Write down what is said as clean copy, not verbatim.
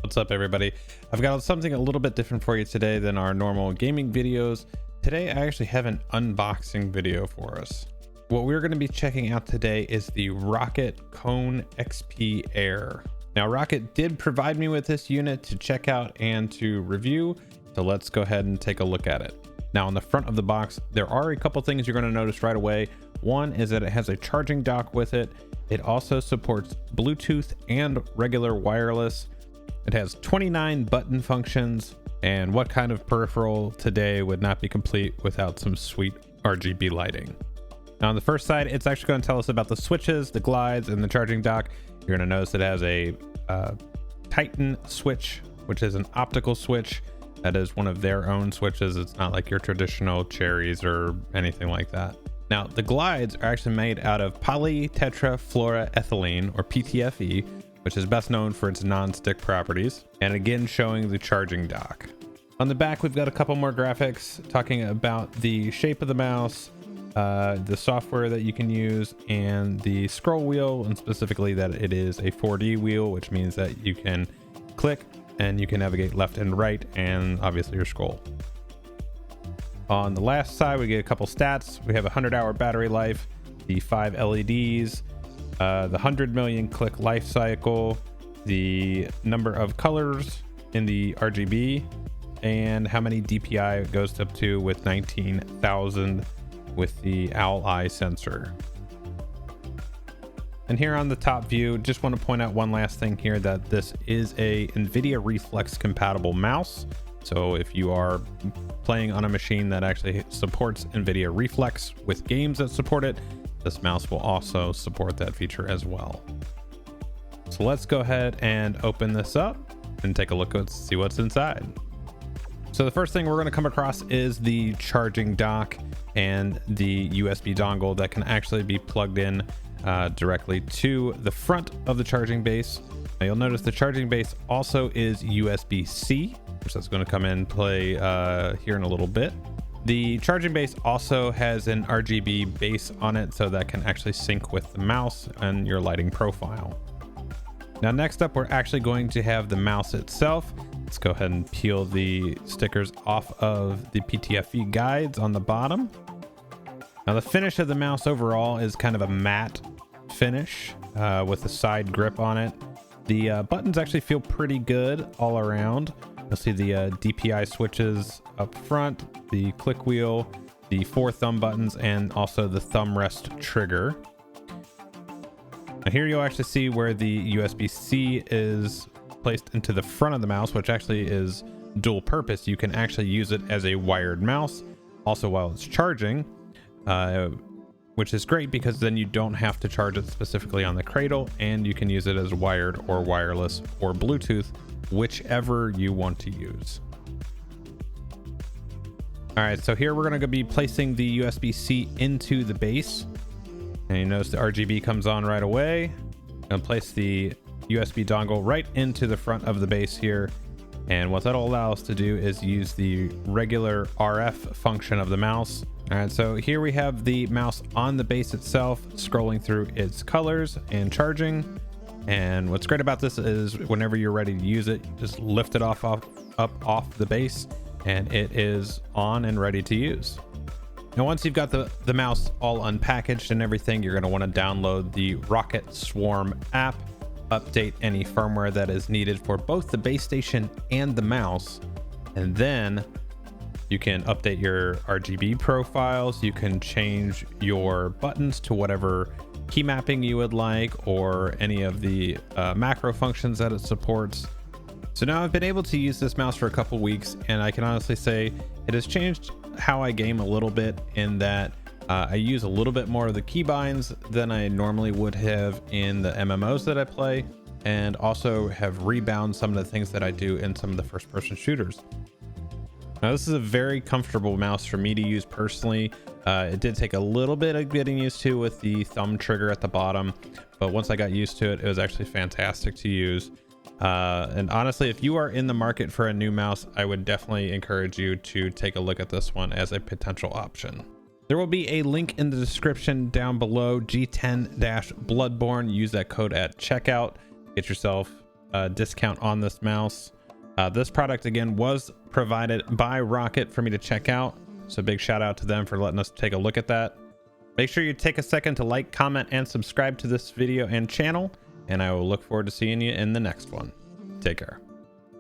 What's up, everybody? I've got something a little bit different for you today than our normal gaming videos. Today I actually have an unboxing video for us. What we're going to be checking out today is the Roccat KONE XP Air. Now, Roccat did provide me with this unit to check out and to review, so let's go ahead and take a look at it. Now, on the front of the box, there are a couple things you're going to notice right away. One is that it has a charging dock with it. It also supports Bluetooth and regular wireless. It has 29 button functions, and what kind of peripheral today would not be complete without some sweet RGB lighting? Now, on the first side, it's actually going to tell us about the switches, the glides, and the charging dock. You're going to notice it has a Titan switch, which is an optical switch. That is one of their own switches. It's not like your traditional cherries or anything like that. Now, the glides are actually made out of polytetrafluoroethylene, or PTFE, which is best known for its non-stick properties, and again showing the charging dock. On the back, we've got a couple more graphics talking about the shape of the mouse, the software that you can use, and the scroll wheel, and specifically that it is a 4D wheel, which means that you can click and you can navigate left and right, and obviously your scroll. On the last side, we get a couple stats. We have a 100-hour battery life, the 5 LEDs, the 100 million click life cycle, the number of colors in the RGB, and how many DPI it goes up to with 19,000 with the owl eye sensor. And here on the top view, just want to point out one last thing here, that this is a NVIDIA Reflex compatible mouse. So if you are playing on a machine that actually supports NVIDIA Reflex with games that support it, this mouse will also support that feature as well. So let's go ahead and open this up and take a look at see what's inside. So the first thing we're going to come across is the charging dock and the USB dongle that can actually be plugged in directly to the front of the charging base. Now, you'll notice the charging base also is USB-C, which is going to come in play here in a little bit. The charging base also has an RGB base on it, so that can actually sync with the mouse and your lighting profile. Now, next up, we're actually going to have the mouse itself. Let's go ahead and peel the stickers off of the PTFE guides on the bottom. Now, the finish of the mouse overall is kind of a matte finish with a side grip on it. The buttons actually feel pretty good all around. You'll see the DPI switches up front, the click wheel, the 4 thumb buttons, and also the thumb rest trigger. Now, here you'll actually see where the USB-C is placed into the front of the mouse, which actually is dual purpose. You can actually use it as a wired mouse also while it's charging, which is great because then you don't have to charge it specifically on the cradle, and you can use it as wired or wireless or Bluetooth, whichever you want to use. All right, so here we're going to be placing the USB-C into the base, and you notice the RGB comes on right away. And place the USB dongle right into the front of the base here, and what that'll allow us to do is use the regular RF function of the mouse. All right, so here we have the mouse on the base itself, scrolling through its colors and charging. And what's great about this is whenever you're ready to use it, just lift it up off the base, and it is on and ready to use. Now, once you've got the mouse all unpackaged and everything, you're going to want to download the Roccat Swarm app, update any firmware that is needed for both the base station and the mouse, and then you can update your RGB profiles. You can change your buttons to whatever key mapping you would like, or any of the macro functions that it supports. So now I've been able to use this mouse for a couple weeks, and I can honestly say it has changed how I game a little bit, in that I use a little bit more of the keybinds than I normally would have in the MMOs that I play, and also have rebound some of the things that I do in some of the first-person shooters. Now, this is a very comfortable mouse for me to use personally. It did take a little bit of getting used to with the thumb trigger at the bottom, but once I got used to it, it was actually fantastic to use. And honestly, if you are in the market for a new mouse, I would definitely encourage you to take a look at this one as a potential option. There will be a link in the description down below, G10-BLUDBORN. Use that code at checkout. Get yourself discount on this mouse. This product again was provided by Roccat for me to check out, so big shout out to them for letting us take a look at that. Make sure you take a second to like, comment, and subscribe to this video and channel, and I will look forward to seeing you in the next one. Take care.